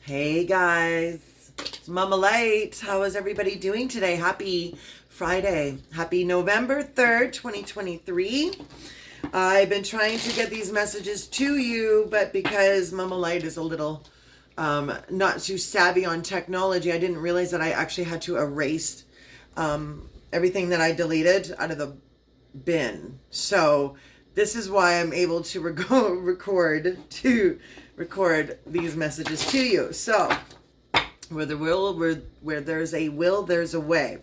Hey guys, it's Mama Light. How is everybody doing today? Happy Friday. Happy November 3rd, 2023. I've been trying to get these messages to you, but because Mama Light is a little not too savvy on technology, I didn't realize that I actually had to erase everything that I deleted out of the bin. So this is why I'm able to record these messages to you. So where there's a will, there's a way.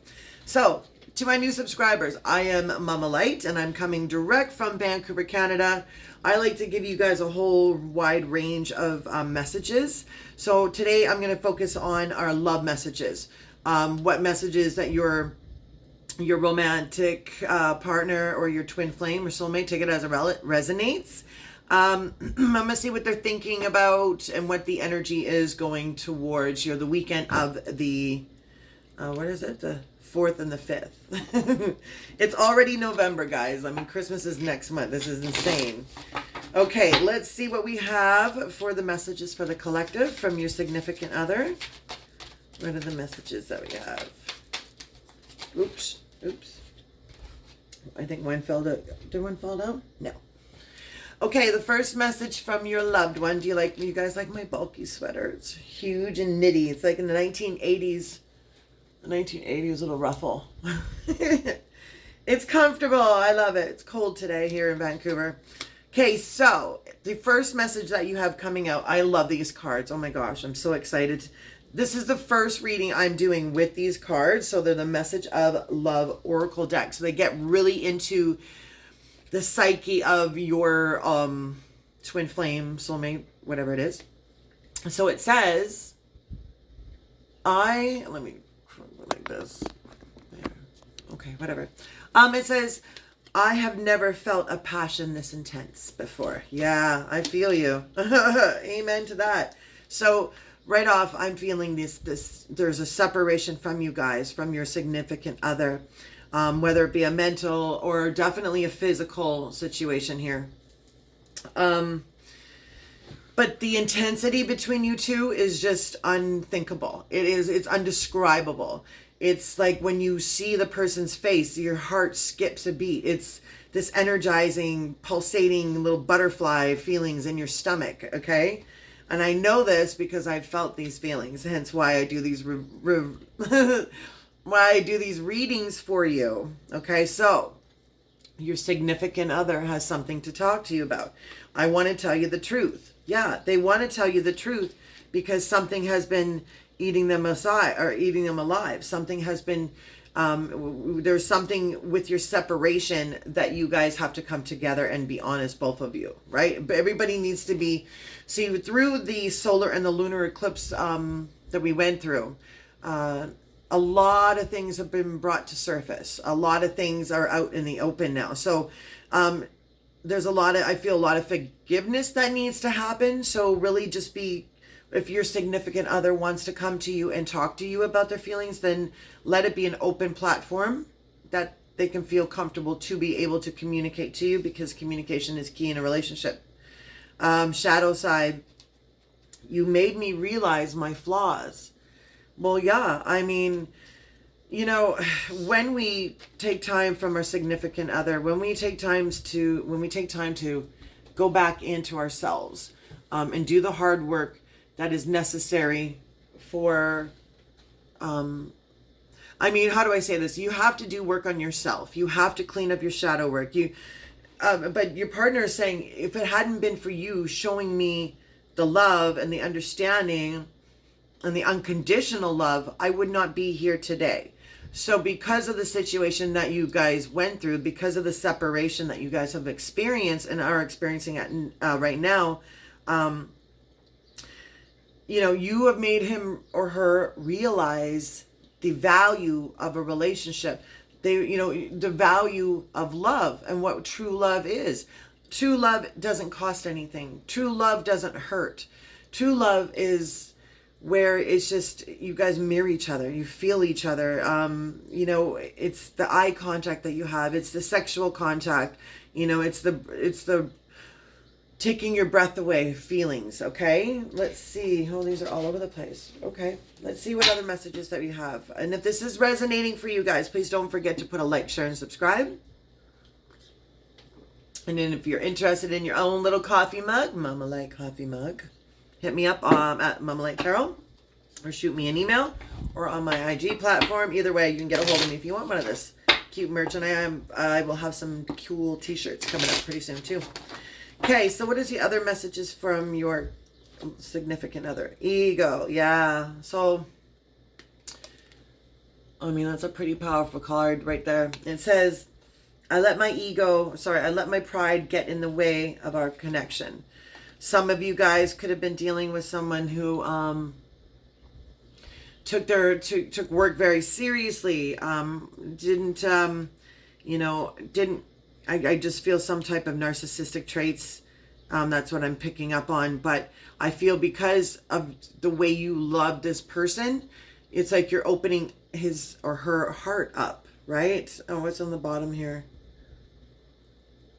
So to my new subscribers, I am Mama Light and I'm coming direct from Vancouver, Canada. I like to give you guys a whole wide range of messages. So today I'm going to focus on our love messages. What messages that your romantic partner or your twin flame or soulmate, take it as it resonates. I'm going to see what they're thinking about and what the energy is going towards the weekend of the, what is it? The 4th and the 5th. It's already November, guys. I mean, Christmas is next month. This is insane. Okay, let's see what we have for the messages for the collective from your significant other. What are the messages that we have? Oops. I think one fell out. Did one fall down? No. Okay, the first message from your loved one. Do you guys like my bulky sweater? It's huge and knitty. It's like in the 1980s. The 1980s little ruffle. It's comfortable. I love it. It's cold today here in Vancouver. Okay, so the first message that you have coming out. I love these cards. Oh my gosh, I'm so excited. This is the first reading I'm doing with these cards. So they're the Message of Love Oracle deck. So they get really into the psyche of your twin flame, soulmate, whatever it is. So it says, let me like this. There. Okay, whatever. It says, I have never felt a passion this intense before. Yeah, I feel you. Amen to that. So right off, I'm feeling there's a separation from you guys, from your significant other, whether it be a mental or definitely a physical situation here. But the intensity between you two is just unthinkable. It's undescribable. It's like when you see the person's face, your heart skips a beat. It's this energizing, pulsating little butterfly feelings in your stomach, okay? And I know this because I've felt these feelings, hence why I do these readings for you. Okay, so your significant other has something to talk to you about. I want to tell you the truth. Yeah, they want to tell you the truth because something has been eating them aside or eating them alive. Something has been, there's something with your separation that you guys have to come together and be honest, both of you, right? But everybody needs to be, see, through the solar and the lunar eclipse that we went through, a lot of things have been brought to surface. A lot of things are out in the open now. So there's I feel a lot of forgiveness that needs to happen. So really just if your significant other wants to come to you and talk to you about their feelings, then let it be an open platform that they can feel comfortable to be able to communicate to you, because communication is key in a relationship. Shadow side, you made me realize my flaws. Well, yeah, I mean, when we take time from our significant other, when we take time to go back into ourselves and do the hard work that is necessary for, how do I say this? You have to do work on yourself. You have to clean up your shadow work. But your partner is saying, if it hadn't been for you showing me the love and the understanding and the unconditional love, I would not be here today. So because of the situation that you guys went through, because of the separation that you guys have experienced and are experiencing right now, you have made him or her realize the value of a relationship. The value of love and what true love is. True love doesn't cost anything. True love doesn't hurt. True love is where it's just you guys mirror each other, you feel each other. It's the eye contact that you have, it's the sexual contact, it's the taking your breath away feelings. Okay, let's see. Oh, these are all over the place. Okay, let's see what other messages that we have. And if this is resonating for you guys, please don't forget to put a like, share, and subscribe. And then if you're interested in your own little coffee mug, Mama Light coffee mug, hit me up at Mama Light Tarot, or shoot me an email, or on my IG platform. Either way, you can get a hold of me if you want one of this cute merch. And I will have some cool t-shirts coming up pretty soon too. Okay, so what is the other messages from your significant other? Ego, yeah. So, I mean, that's a pretty powerful card right there. It says, I let my pride get in the way of our connection. Some of you guys could have been dealing with someone who took work very seriously. I just feel some type of narcissistic traits. That's what I'm picking up on. But I feel because of the way you love this person, it's like you're opening his or her heart up, right? Oh, what's on the bottom here?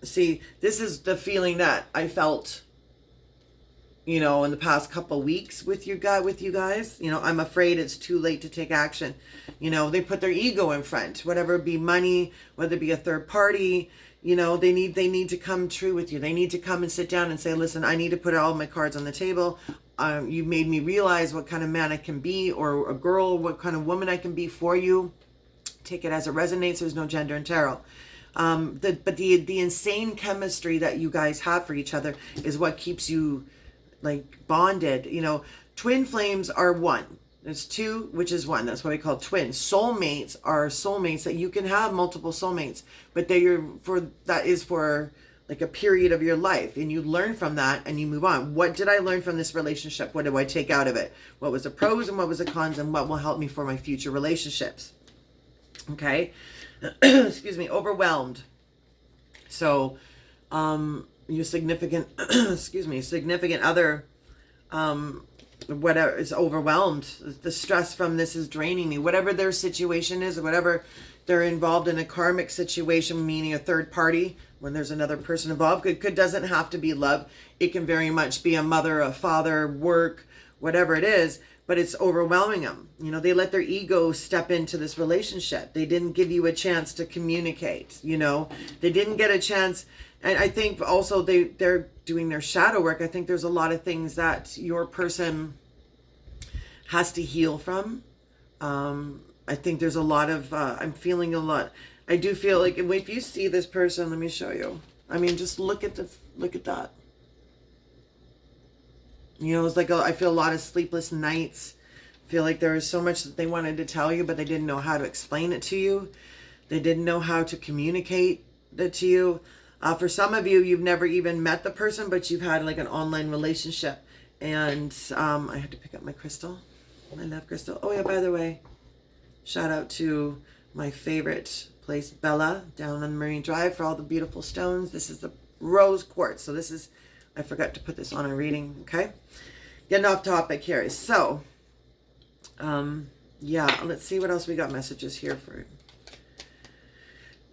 See, this is the feeling that I felt, in the past couple weeks with you guys. I'm afraid it's too late to take action. They put their ego in front, whatever it be, money, whether it be a third party. They need to come true with you. They need to come and sit down and say, listen, I need to put all my cards on the table. You made me realize what kind of man I can be, or a girl, what kind of woman I can be for you. Take it as it resonates. There's no gender in tarot. But the insane chemistry that you guys have for each other is what keeps you like bonded. Twin flames are one. There's two, which is one. That's what we call twins. Soulmates are soulmates that you can have multiple soulmates, but that is for like a period of your life, and you learn from that and you move on. What did I learn from this relationship? What do I take out of it? What was the pros and what was the cons, and what will help me for my future relationships? Okay. Excuse me. Overwhelmed. So, your significant, significant other, whatever, is overwhelmed. The stress from this is draining me. Whatever their situation is, or whatever they're involved in, a karmic situation, meaning a third party, when there's another person involved. It doesn't have to be love. It can very much be a mother, a father, work, whatever it is, but it's overwhelming them. They let their ego step into this relationship. They didn't give you a chance to communicate. They didn't get a chance. And I think also they're doing their shadow work. I think there's a lot of things that your person has to heal from. I think there's a lot of, I'm feeling a lot. I do feel like if you see this person, let me show you. I mean, just look at that. It's like I feel a lot of sleepless nights. I feel like there was so much that they wanted to tell you, but they didn't know how to explain it to you. They didn't know how to communicate it to you. For some of you, you've never even met the person, but you've had like an online relationship. And I had to pick up my crystal. I love crystal. Oh yeah, by the way, shout out to my favorite place, Bella, down on Marine Drive, for all the beautiful stones. This is the rose quartz. So this is, I forgot to put this on a reading. Okay, getting off topic here. So, yeah, let's see what else we got messages here for.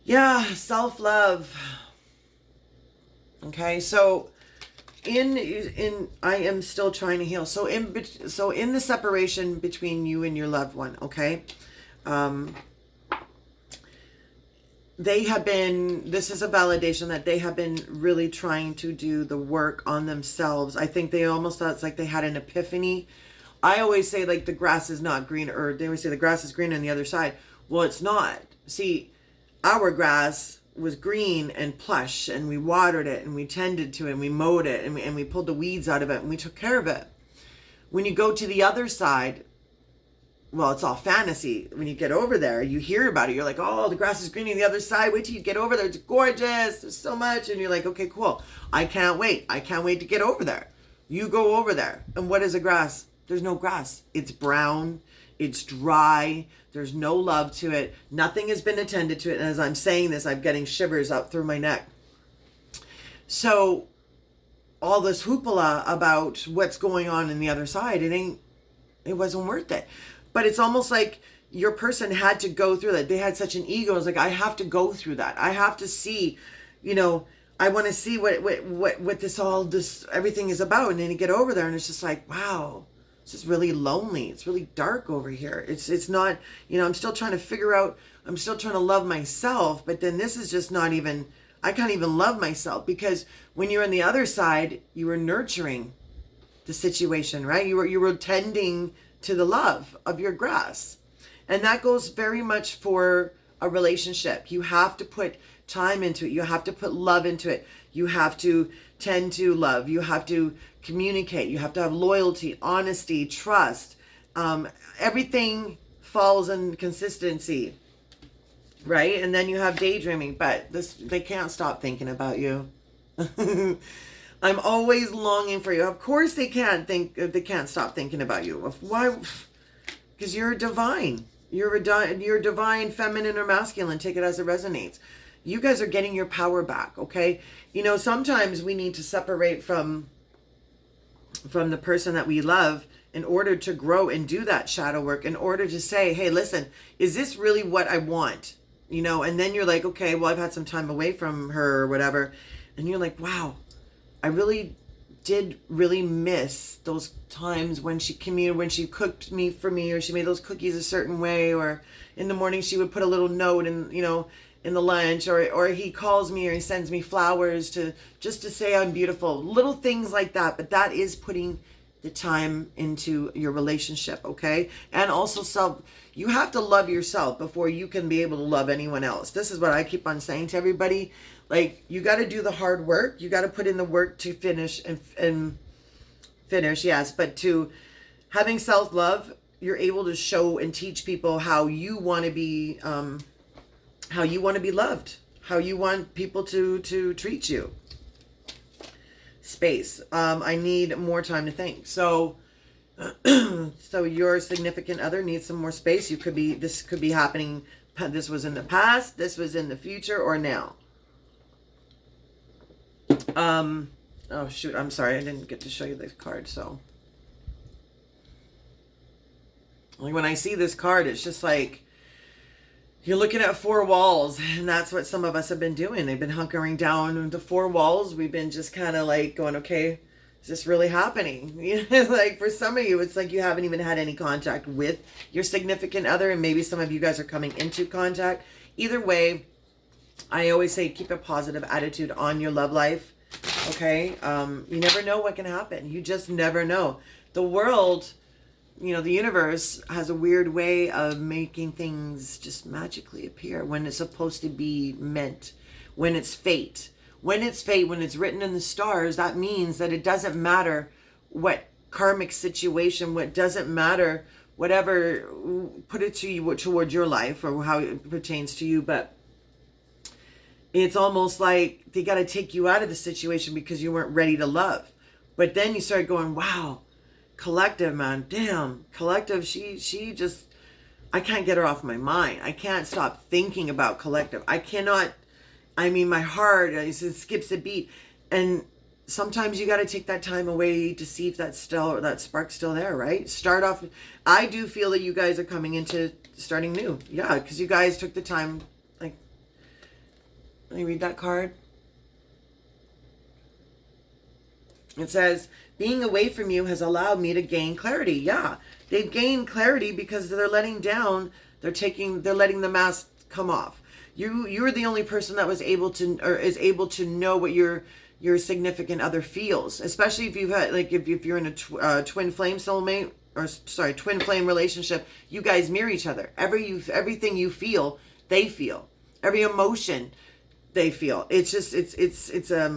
Yeah, self-love. Okay, so in I am still trying to heal. So in the separation between you and your loved one, okay, they have been, this is a validation that they have been really trying to do the work on themselves. I think they almost thought it's like they had an epiphany. I always say like the grass is not green, or they always say the grass is green on the other side. Well, it's not. See, our grass was green and plush, and we watered it, and we tended to it, and we mowed it, and we pulled the weeds out of it, and we took care of it. When you go to the other side, well, it's all fantasy. When you get over there, you hear about it. You're like, oh, the grass is green on the other side. Wait till you get over there. It's gorgeous. There's so much. And you're like, okay, cool. I can't wait. I can't wait to get over there. You go over there. And what is a grass? There's no grass. It's brown. It's dry. There's no love to it. Nothing has been attended to it. And as I'm saying this, I'm getting shivers up through my neck. So all this hoopla about what's going on in the other side, it wasn't worth it. But it's almost like your person had to go through that. They had such an ego. It's like, I have to go through that. I have to see, I want to see what this everything is about. And then you get over there and it's just like, wow, it's just really lonely. It's really dark over here. It's not, I'm still trying to figure out, I'm still trying to love myself, but then this is just not even, I can't even love myself, because when you're on the other side, you were nurturing the situation, right? You were tending to the love of your grass. And that goes very much for a relationship. You have to put time into it. You have to put love into it. You have to tend to love. You have to communicate. You have to have loyalty, honesty, trust. Everything falls in consistency, right? And then you have daydreaming, but they can't stop thinking about you. I'm always longing for you. Of course they can't stop thinking about you. Why? Because you're divine. You're divine, feminine or masculine. Take it as it resonates. You guys are getting your power back, okay? Sometimes we need to separate from the person that we love in order to grow and do that shadow work, in order to say, hey, listen, is this really what I want? And then you're like, okay, well, I've had some time away from her or whatever. And you're like, wow, I really did miss those times when she cooked for me, or she made those cookies a certain way, or in the morning she would put a little note in the lunch, or he calls me, or he sends me flowers just to say I'm beautiful. Little things like that. But that is putting the time into your relationship, okay? And also you have to love yourself before you can be able to love anyone else. This is what I keep on saying to everybody. Like, you got to do the hard work. You got to put in the work to finish and finish, yes. But to having self-love, you're able to show and teach people how you want to be, loved, how you want people to treat you. Space. I need more time to think. So your significant other needs some more space. This could be happening. This was in the past, this was in the future, or now. Oh shoot, I'm sorry, I didn't get to show you this card. So like, when I see this card, it's just like you're looking at four walls, and that's what some of us have been doing. They've been hunkering down the four walls. We've been just kind of like going, okay, is this really happening? Like, for some of you, it's like you haven't even had any contact with your significant other, and maybe some of you guys are coming into contact. Either way, I always say keep a positive attitude on your love life, okay? You never know what can happen. You just never know. The world, the universe has a weird way of making things just magically appear when it's supposed to be meant, when it's fate. When it's fate, when it's written in the stars, that means that it doesn't matter what karmic situation, what doesn't matter, whatever, put it to you towards your life or how it pertains to you, but it's almost like they got to take you out of the situation because you weren't ready to love. But then you start going, wow, collective, man, damn, collective, she just, I can't get her off my mind. I can't stop thinking about collective. My heart, it skips a beat. And sometimes you got to take that time away to see if that spark's still there, right? Start off. I do feel that you guys are coming into starting new. Yeah, because you guys took the time. Like, let me read that card. It says, being away from you has allowed me to gain clarity. Yeah, they've gained clarity because they're letting down. They're letting the mask come off. You're the only person that was able to, or is able to know what your significant other feels, especially if you've had, like, if you're in a twin flame soulmate, or sorry, twin flame relationship. You guys mirror each other. Everything you feel, they feel. Every emotion, they feel. It's just it's I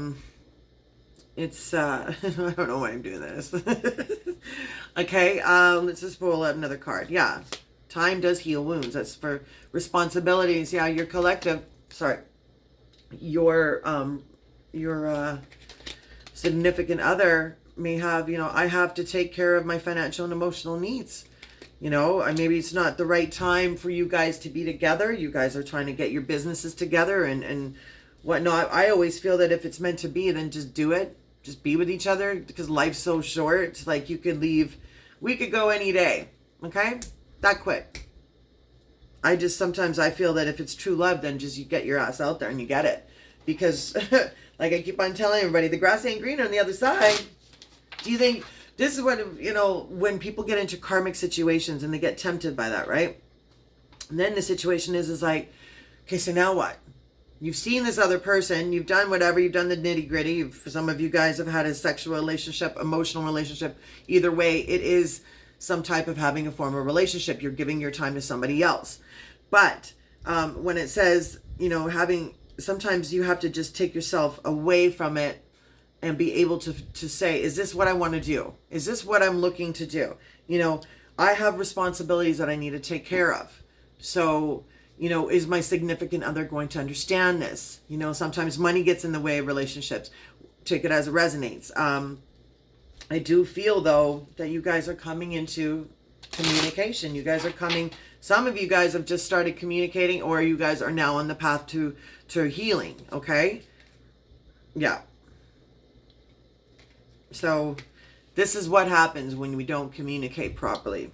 don't know why I'm doing this. Okay, let's just pull up another card. Yeah. Time does heal wounds. That's for responsibilities. Yeah, your collective, your significant other may have, I have to take care of my financial and emotional needs. Maybe it's not the right time for you guys to be together. You guys are trying to get your businesses together and whatnot. I always feel that if it's meant to be, then just do it. Just be with each other, because life's so short. Like, you could leave, we could go any day. Okay? That quick. Sometimes I feel that if it's true love, then just you get your ass out there and you get it. Because Like I keep on telling everybody, the grass ain't green on the other side. Do you think this is what, when people get into karmic situations and they get tempted by that, right? And then the situation is like, okay, so now what? You've seen this other person, you've done whatever, you've done the nitty gritty. Some of you guys have had a sexual relationship, emotional relationship. Either way, it is some type of having a formal relationship. You're giving your time to somebody else. But when it says, sometimes you have to just take yourself away from it and be able to say, is this what I want to do? Is this what I'm looking to do? I have responsibilities that I need to take care of. So, is my significant other going to understand this? Sometimes money gets in the way of relationships. Take it as it resonates. I do feel, though, that you guys are coming into communication. You guys are coming. Some of you guys have just started communicating, or you guys are now on the path to healing. Okay? Yeah. So this is what happens when we don't communicate properly.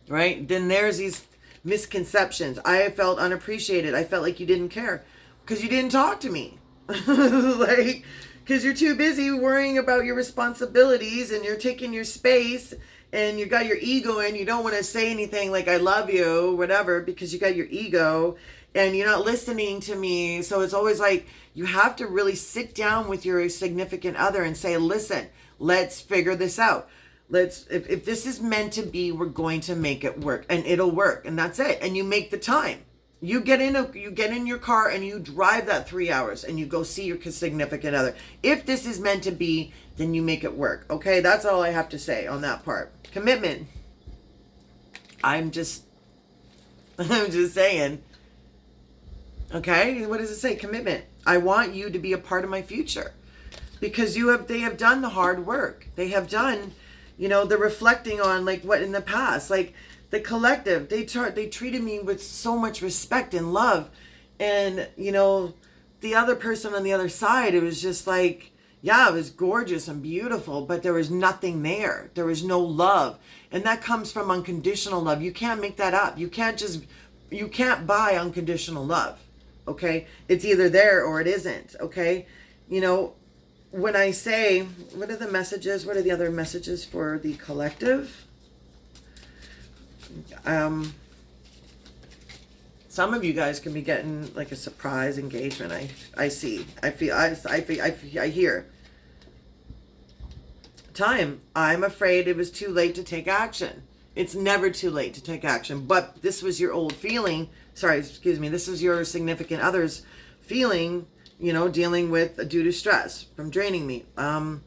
Right? Then there's these misconceptions. I felt unappreciated. I felt like you didn't care because you didn't talk to me. Because you're too busy worrying about your responsibilities and you're taking your space and you got your ego and you don't want to say anything like I love you, whatever, because you got your ego and you're not listening to me. So it's always like you have to really sit down with your significant other and say, listen, let's figure this out. If this is meant to be, we're going to make it work, and it'll work, and that's it. And you make the time. You get in your car and you drive that 3 hours and you go see your significant other. If this is meant to be, then you make it work. Okay, that's all I have to say on that part. Commitment. I'm just saying. Okay, what does it say? Commitment. I want you to be a part of my future, because they have done the hard work. They have done. The reflecting on like what in the past, like the collective, they treated me with so much respect and love. And, the other person on the other side, it was just like, yeah, it was gorgeous and beautiful, but there was nothing there. There was no love. And that comes from unconditional love. You can't make that up. You can't buy unconditional love. Okay. It's either there or it isn't. Okay. When I say, what are the messages? What are the other messages for the collective? Some of you guys can be getting like a surprise engagement. I see. I feel. I hear. Time. I'm afraid it was too late to take action. It's never too late to take action. But this was your old feeling. Sorry, excuse me. This is your significant other's feeling. Dealing with due to stress from draining me. I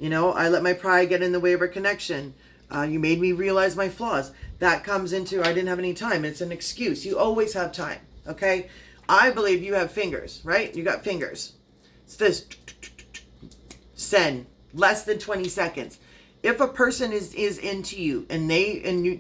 let my pride get in the way of our connection. You made me realize my flaws. That comes into, I didn't have any time. It's an excuse. You always have time. Okay. I believe you have fingers, right? You got fingers. It's this. Send. Less than 20 seconds. If a person is into you and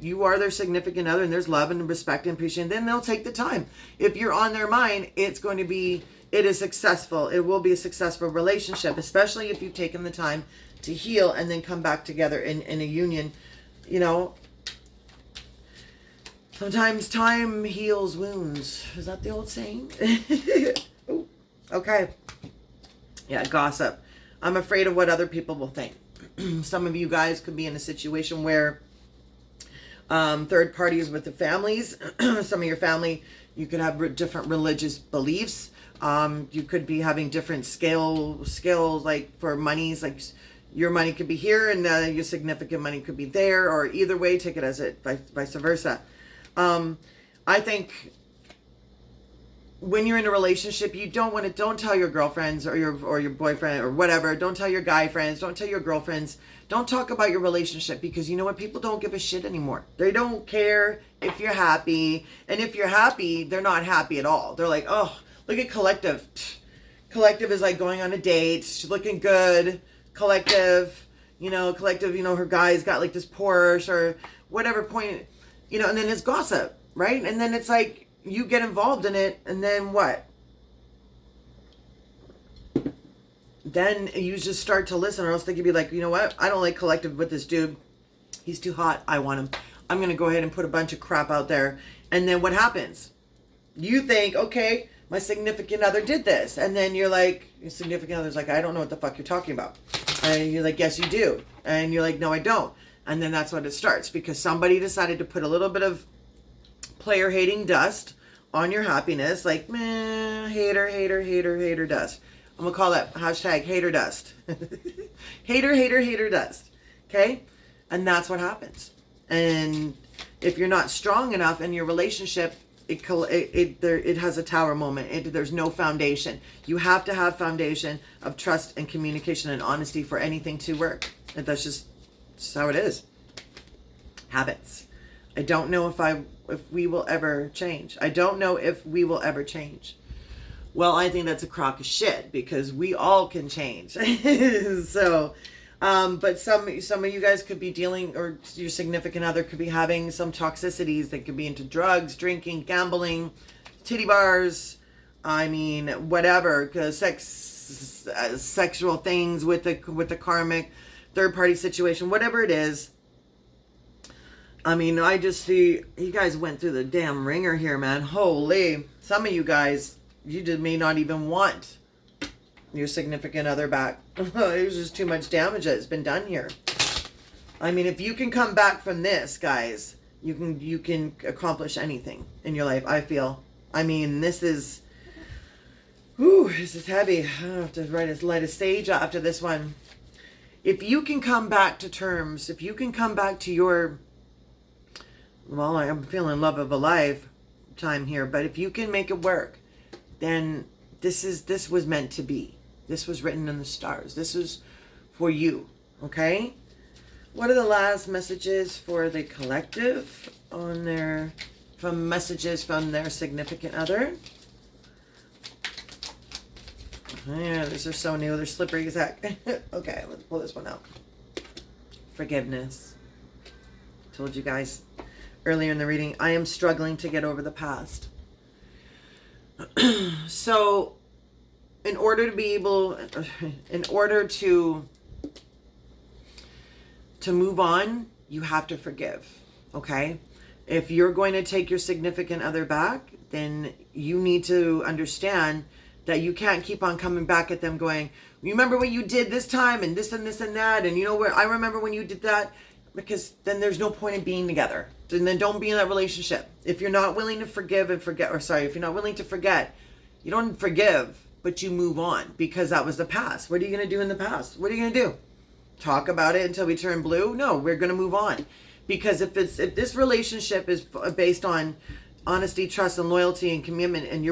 you are their significant other and there's love and respect and appreciation, then they'll take the time. If you're on their mind, it is successful. It will be a successful relationship, especially if you've taken the time to heal and then come back together in a union. Sometimes time heals wounds. Is that the old saying? Ooh, okay. Yeah, gossip. I'm afraid of what other people will think. Some of you guys could be in a situation where third parties with the families. Some of your family, you could have different religious beliefs. You could be having different scales, like for monies, like your money could be here and your significant money could be there, or either way, take it as it, vice versa. I think when you're in a relationship, you don't tell your girlfriends or your boyfriend or whatever. Don't tell your guy friends. Don't tell your girlfriends. Don't talk about your relationship, because you know what? People don't give a shit anymore. They don't care if you're happy. And if you're happy, they're not happy at all. They're like, oh, look at Collective. Collective is like going on a date. She's looking good. Collective, her guy's got like this Porsche or whatever point, and then it's gossip, right? And then it's like, you get involved in it, and then what? Then you just start to listen, or else they could be like, you know what? I don't like Collective with this dude. He's too hot. I want him. I'm going to go ahead and put a bunch of crap out there. And then what happens? You think, okay, my significant other did this. And then you're like, your significant other's like, I don't know what the fuck you're talking about. And you're like, yes, you do. And you're like, no, I don't. And then that's when it starts, because somebody decided to put a little bit of player hating dust on your happiness. Like, meh, hater dust. I'm going to call that hashtag hater dust. hater dust. Okay? And that's what happens. And if you're not strong enough in your relationship, it has a tower moment. There's no foundation. You have to have foundation of trust and communication and honesty for anything to work. And that's how it is. Habits. I don't know if we will ever change. I don't know if we will ever change. Well, I think that's a crock of shit, because we all can change. So, but some of you guys could be dealing, or your significant other could be having some toxicities. They could be into drugs, drinking, gambling, titty bars. I mean, whatever, sexual things with the karmic third party situation, whatever it is. I mean, I just see you guys went through the damn ringer here, man. Holy, some of you guys, may not even want your significant other back. It was just too much damage that's been done here. I mean, if you can come back from this, guys, you can accomplish anything in your life, I feel. I mean, this is heavy. I have to light a stage after this one. If you can come back to terms, if you can come back to your, well, I'm feeling love of a lifetime here, but if you can make it work, then this was meant to be. This was written in the stars. This is for you, okay? What are the last messages for the collective messages from their significant other? Yeah, these are so new. They're slippery as heck. Okay, let's pull this one out. Forgiveness. Told you guys earlier in the reading, I am struggling to get over the past. So, in order to move on, you have to forgive, okay? If you're going to take your significant other back, then you need to understand that you can't keep on coming back at them going, you remember what you did this time and this and this and that, and you know where I remember when you did that, because then there's no point in being together. And then don't be in that relationship. If you're not willing to forgive and forget, if you're not willing to forget, you don't forgive, but you move on, because that was the past. What are you going to do in the past? What are you going to do? Talk about it until we turn blue? No, we're going to move on. Because if this relationship is based on honesty, trust, and loyalty and commitment, and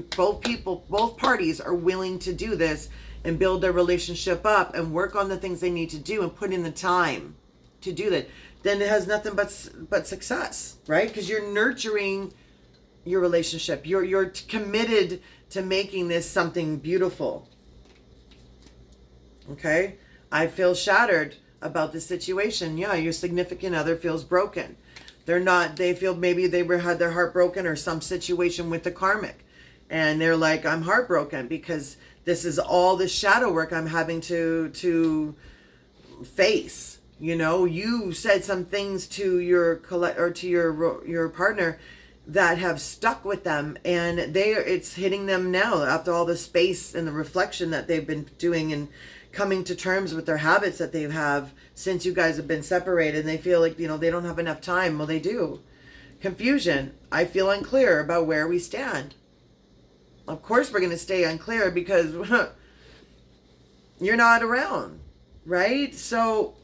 both parties are willing to do this and build their relationship up and work on the things they need to do and put in the time to do that, then it has nothing but success, right? Because you're nurturing your relationship. You're committed to making this something beautiful. Okay? I feel shattered about the situation. Yeah, your significant other feels broken. They feel maybe they had their heart broken, or some situation with the karmic. And they're like, I'm heartbroken because this is all the shadow work I'm having to face. You know, you said some things to your partner that have stuck with them, and it's hitting them now after all the space and the reflection that they've been doing and coming to terms with their habits that they have since you guys have been separated. And they feel like, they don't have enough time. Well, they do. Confusion. I feel unclear about where we stand. Of course we're going to stay unclear because you're not around, right? So,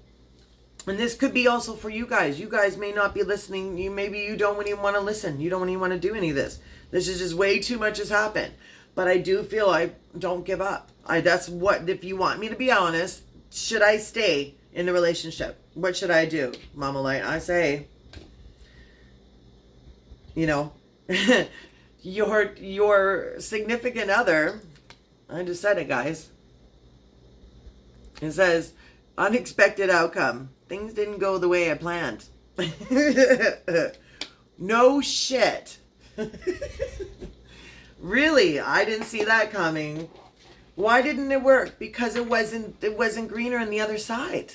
and this could be also for you guys. You guys may not be listening. Maybe you don't even want to listen. You don't even want to do any of this. This is just way too much has happened. But I do feel I don't give up. That's what, if you want me to be honest, should I stay in the relationship? What should I do, Mama Light? I say, your significant other, I just said it, guys. It says, unexpected outcome. Things didn't go the way I planned. No shit. Really, I didn't see that coming. Why didn't it work? Because it wasn't greener on the other side.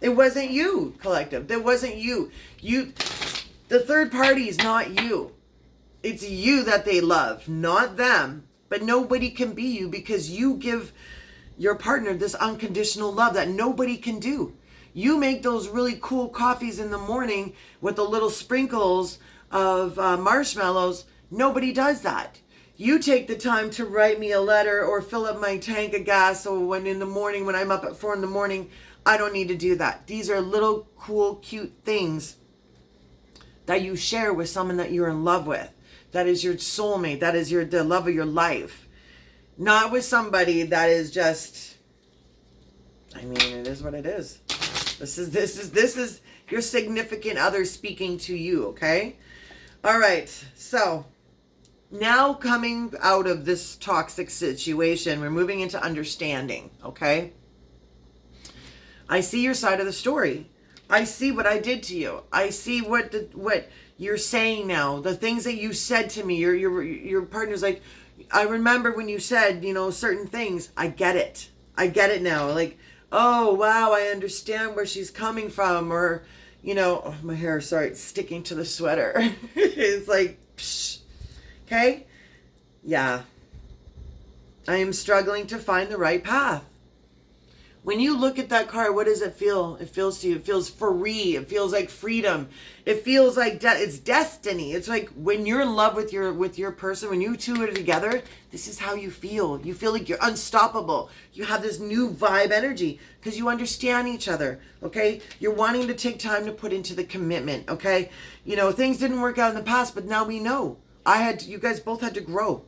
It wasn't you, collective. It wasn't you. The third party is not you. It's you that they love, not them. But nobody can be you because you give your partner this unconditional love that nobody can do. You make those really cool coffees in the morning with the little sprinkles of marshmallows. Nobody does that. You take the time to write me a letter or fill up my tank of gas. So when in the morning, when I'm up at 4 a.m, I don't need to do that. These are little cool, cute things that you share with someone that you're in love with. That is your soulmate. That is the love of your life. Not with somebody that is just, I mean, it is what it is. This is your significant other speaking to you, okay? All right. So now coming out of this toxic situation, we're moving into understanding, okay? I see your side of the story. I see what I did to you. I see what you're saying now. The things that you said to me. Your partner's like, I remember when you said, certain things. I get it. I get it now. Like, oh, wow, I understand where she's coming from. Or, oh, my hair, sorry, it's sticking to the sweater. It's like, psh. Okay? Yeah. I am struggling to find the right path. When you look at that card, what does it feel? It feels to you. It feels free. It feels like freedom. It feels like it's destiny. It's like when you're in love with your person, when you two are together, this is how you feel. You feel like you're unstoppable. You have this new vibe energy because you understand each other. Okay, you're wanting to take time to put into the commitment. Okay, things didn't work out in the past, but now we know. You guys both had to grow.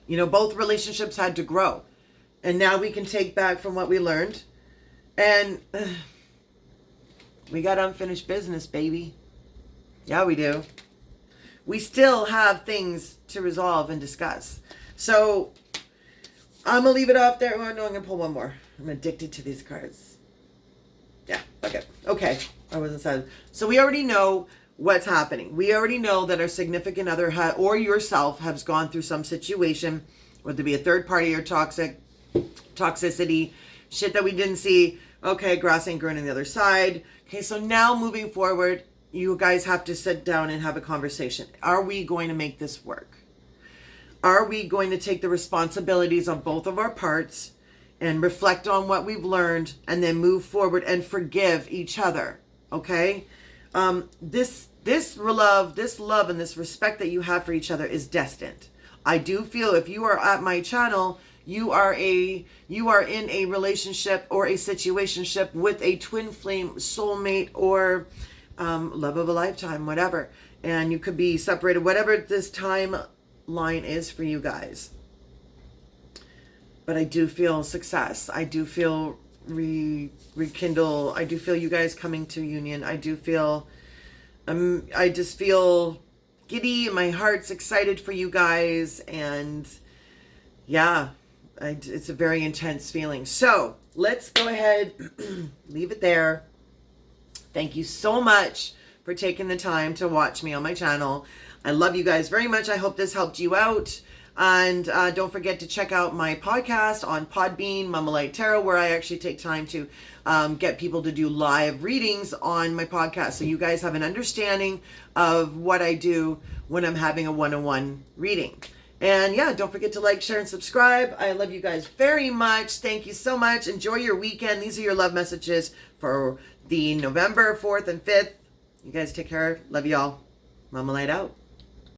Both relationships had to grow. And now we can take back from what we learned. And we got unfinished business, baby. Yeah, we do. We still have things to resolve and discuss. So I'm going to leave it off there. Oh, no, I'm going to pull one more. I'm addicted to these cards. Yeah, okay. I wasn't sad. So we already know what's happening. We already know that our significant other or yourself has gone through some situation, whether it be a third party or toxicity, shit that we didn't see. Okay, grass ain't green on the other side. Okay, so now moving forward, you guys have to sit down and have a conversation. Are we going to make this work? Are we going to take the responsibilities on both of our parts and reflect on what we've learned and then move forward and forgive each other? Okay? This love and this respect that you have for each other is destined. I do feel if you are at my channel, you are in a relationship or a situationship with a twin flame soulmate or love of a lifetime, whatever. And you could be separated, whatever this timeline is for you guys. But I do feel success. I do feel rekindle. I do feel you guys coming to union. I do feel, I just feel giddy. My heart's excited for you guys. And yeah. It's a very intense feeling. So let's go ahead, leave it there. Thank you so much for taking the time to watch me on my channel. I love you guys very much. I hope this helped you out. And don't forget to check out my podcast on Podbean, Mama Light Tarot, where I actually take time to get people to do live readings on my podcast. So you guys have an understanding of what I do when I'm having a one-on-one reading. And yeah, don't forget to like, share, and subscribe. I love you guys very much. Thank you so much. Enjoy your weekend. These are your love messages for the November 4th and 5th. You guys take care. Love you all. Mama Light out.